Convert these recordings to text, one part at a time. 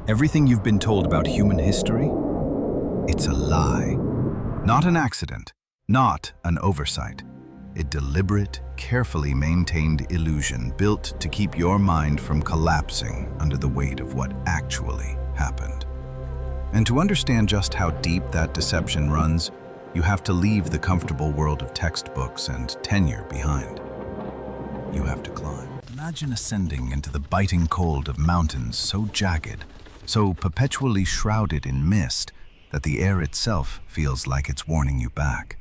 Everything you've been told about human history? It's a lie. Not an accident, not an oversight. A deliberate, carefully maintained illusion built to keep your mind from collapsing under the weight of what actually happened. And to understand just how deep that deception runs, you have to leave the comfortable world of textbooks and tenure behind. You have to climb. Imagine ascending into the biting cold of mountains so jagged, so perpetually shrouded in mist, that the air itself feels like it's warning you back.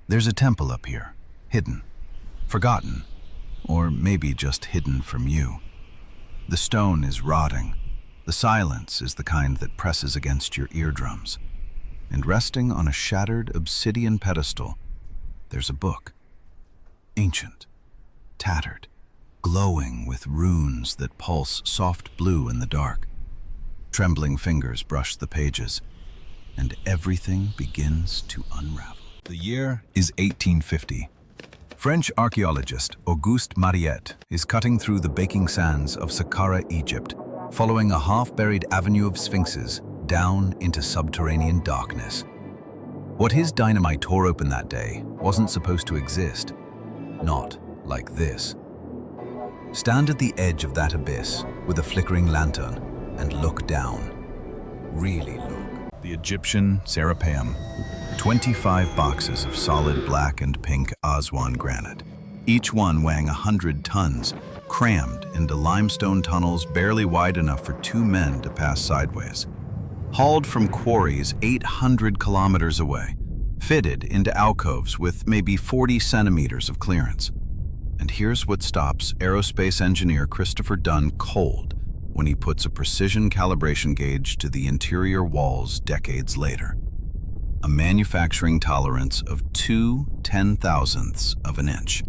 There's a temple up here, hidden, forgotten, or maybe just hidden from you. The stone is rotting. The silence is the kind that presses against your eardrums. And resting on a shattered obsidian pedestal, there's a book. Ancient, tattered, glowing with runes that pulse soft blue in the dark. Trembling fingers brush the pages, and everything begins to unravel. The year is 1850. French archaeologist Auguste Mariette is cutting through the baking sands of Saqqara, Egypt, following a half-buried avenue of sphinxes down into subterranean darkness. What his dynamite tore open that day wasn't supposed to exist. Not like this. Stand at the edge of that abyss with a flickering lantern and look down. Really look. The Egyptian Serapeum. 25 boxes of solid black and pink Aswan granite, each one weighing 100 tons, crammed into limestone tunnels barely wide enough for 2 men to pass sideways. Hauled from quarries 800 kilometers away, fitted into alcoves with maybe 40 centimeters of clearance. And here's what stops aerospace engineer Christopher Dunn cold when he puts a precision calibration gauge to the interior walls decades later. A manufacturing tolerance of 2/10,000ths of an inch.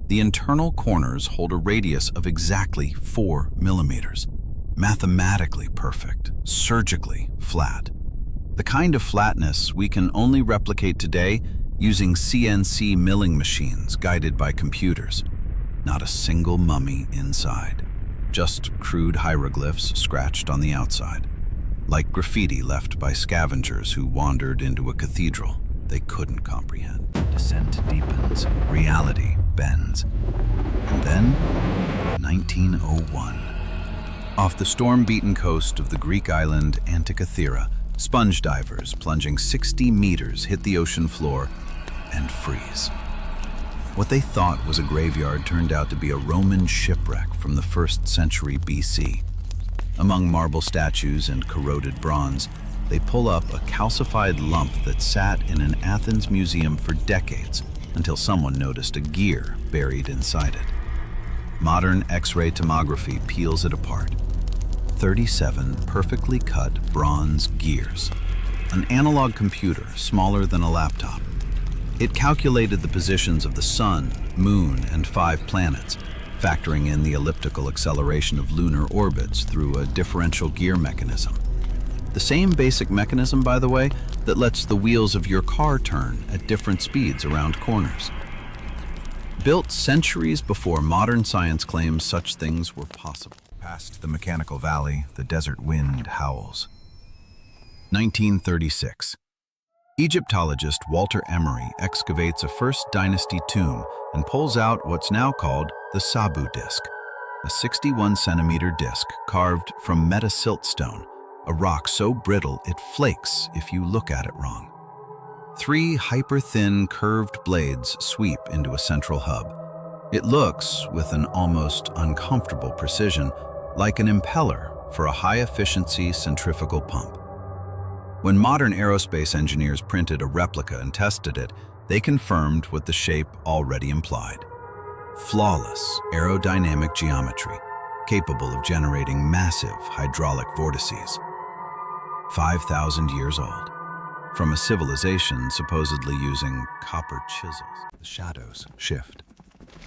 The internal corners hold a radius of exactly 4 millimeters. Mathematically perfect, surgically flat. The kind of flatness we can only replicate today using CNC milling machines guided by computers. Not a single mummy inside. Just crude hieroglyphs scratched on the outside. Like graffiti left by scavengers who wandered into a cathedral they couldn't comprehend. Descent deepens, reality bends. And then, 1901. Off the storm-beaten coast of the Greek island Antikythera, sponge divers plunging 60 meters hit the ocean floor and freeze. What they thought was a graveyard turned out to be a Roman shipwreck from the 1st century BC. Among marble statues and corroded bronze, they pull up a calcified lump that sat in an Athens museum for decades until someone noticed a gear buried inside it. Modern X-ray tomography peels it apart. 37 perfectly cut bronze gears. An analog computer smaller than a laptop. It calculated the positions of the sun, moon, and 5 planets, factoring in the elliptical acceleration of lunar orbits through a differential gear mechanism. The same basic mechanism, by the way, that lets the wheels of your car turn at different speeds around corners. Built centuries before modern science claims such things were possible. Past the mechanical valley, the desert wind howls. 1936. Egyptologist Walter Emery excavates a First Dynasty tomb and pulls out what's now called the Sabu disc, a 61-centimeter disc carved from metasiltstone, a rock so brittle it flakes if you look at it wrong. 3 hyper-thin curved blades sweep into a central hub. It looks, with an almost uncomfortable precision, like an impeller for a high-efficiency centrifugal pump. When modern aerospace engineers printed a replica and tested it, they confirmed what the shape already implied. Flawless aerodynamic geometry, capable of generating massive hydraulic vortices. 5,000 years old, from a civilization supposedly using copper chisels. The shadows shift.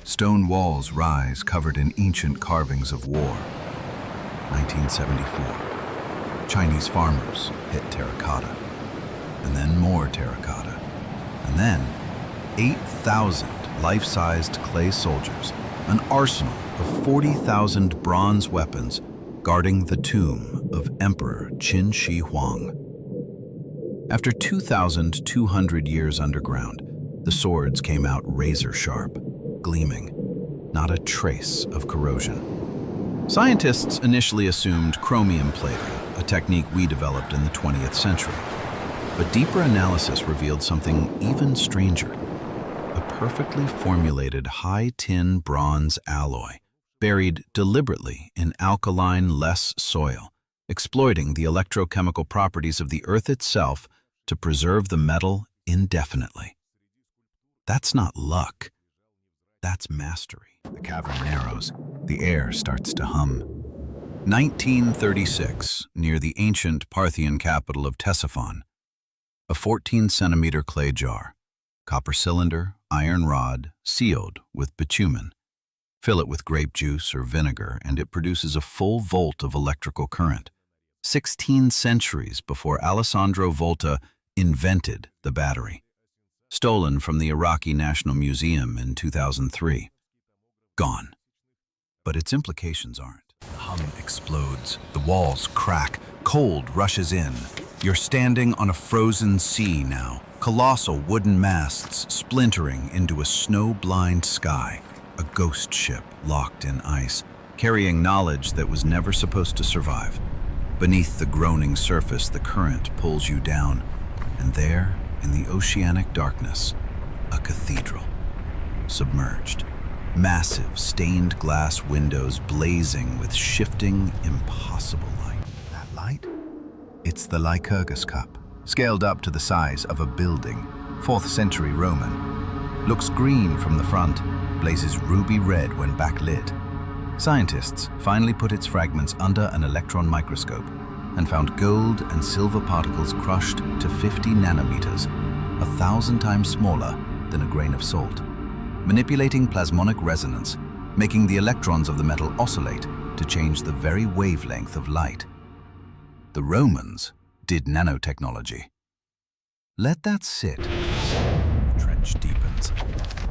Stone walls rise covered in ancient carvings of war. 1974. Chinese farmers hit terracotta, and then more terracotta, and then 8,000 life-sized clay soldiers, an arsenal of 40,000 bronze weapons guarding the tomb of Emperor Qin Shi Huang. After 2,200 years underground, the swords came out razor-sharp, gleaming, not a trace of corrosion. Scientists initially assumed chromium plating, a technique we developed in the 20th century. But deeper analysis revealed something even stranger. A perfectly formulated high-tin bronze alloy, buried deliberately in alkaline-less soil, exploiting the electrochemical properties of the Earth itself to preserve the metal indefinitely. That's not luck. That's mastery. The cavern narrows. The air starts to hum. 1936, near the ancient Parthian capital of Ctesiphon. A 14-centimeter clay jar, copper cylinder, iron rod, sealed with bitumen. Fill it with grape juice or vinegar, and it produces a full volt of electrical current. 16 centuries before Alessandro Volta invented the battery. Stolen from the Iraqi National Museum in 2003. Gone. But its implications aren't. The hum explodes, the walls crack, cold rushes in. You're standing on a frozen sea now, colossal wooden masts splintering into a snow-blind sky, a ghost ship locked in ice, carrying knowledge that was never supposed to survive. Beneath the groaning surface, the current pulls you down, and there, in the oceanic darkness, a cathedral. Submerged. Massive, stained glass windows blazing with shifting, impossible light. That light? It's the Lycurgus cup, scaled up to the size of a building, 4th century Roman. Looks green from the front, blazes ruby red when backlit. Scientists finally put its fragments under an electron microscope and found gold and silver particles crushed to 50 nanometers, 1,000 times smaller than a grain of salt, manipulating plasmonic resonance, making the electrons of the metal oscillate to change the very wavelength of light. The Romans did nanotechnology. Let that sit. The trench deepens.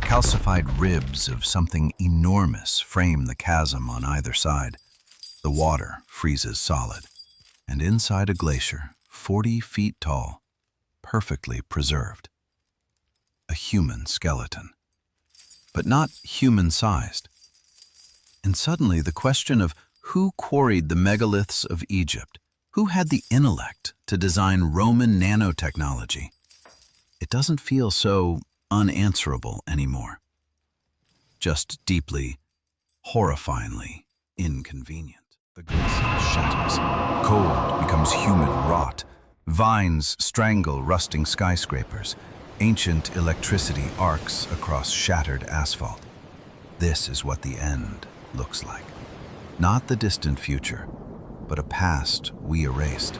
Calcified ribs of something enormous frame the chasm on either side. The water freezes solid. And inside a glacier, 40 feet tall, perfectly preserved. A human skeleton. But not human-sized. And suddenly the question of who quarried the megaliths of Egypt, who had the intellect to design Roman nanotechnology, it doesn't feel so unanswerable anymore. Just deeply, horrifyingly inconvenient. The glacier shatters. Cold becomes humid rot. Vines strangle rusting skyscrapers. Ancient electricity arcs across shattered asphalt. This is what the end looks like. Not the distant future, but a past we erased.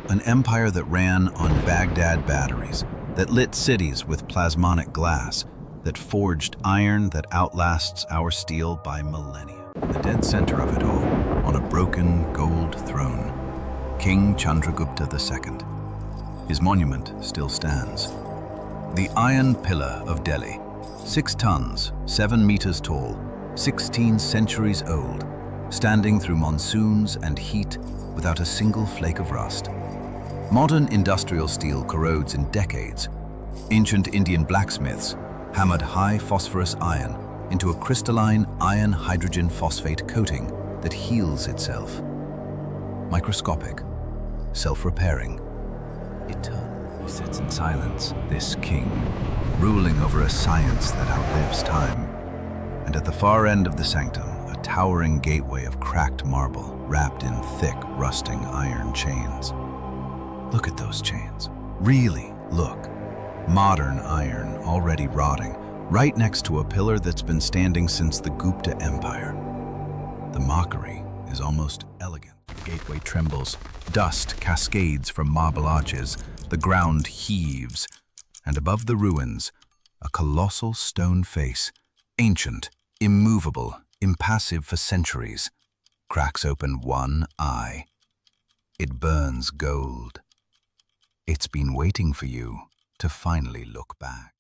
An empire that ran on Baghdad batteries, that lit cities with plasmonic glass, that forged iron that outlasts our steel by millennia. The dead center of it all, on a broken gold throne, King Chandragupta II. His monument still stands. The Iron Pillar of Delhi, 6 tons, 7 meters tall, 16 centuries old, standing through monsoons and heat without a single flake of rust. Modern industrial steel corrodes in decades. Ancient Indian blacksmiths hammered high phosphorus iron into a crystalline iron-hydrogen phosphate coating that heals itself. Microscopic, self-repairing, eternal. He sits in silence, this king, ruling over a science that outlives time. And at the far end of the sanctum, a towering gateway of cracked marble wrapped in thick, rusting iron chains. Look at those chains. Really, look. Modern iron, already rotting, right next to a pillar that's been standing since the Gupta Empire. The mockery is almost elegant. The gateway trembles, dust cascades from marble arches, the ground heaves, and above the ruins, a colossal stone face, ancient, immovable, impassive for centuries, cracks open one eye. It burns gold. It's been waiting for you to finally look back.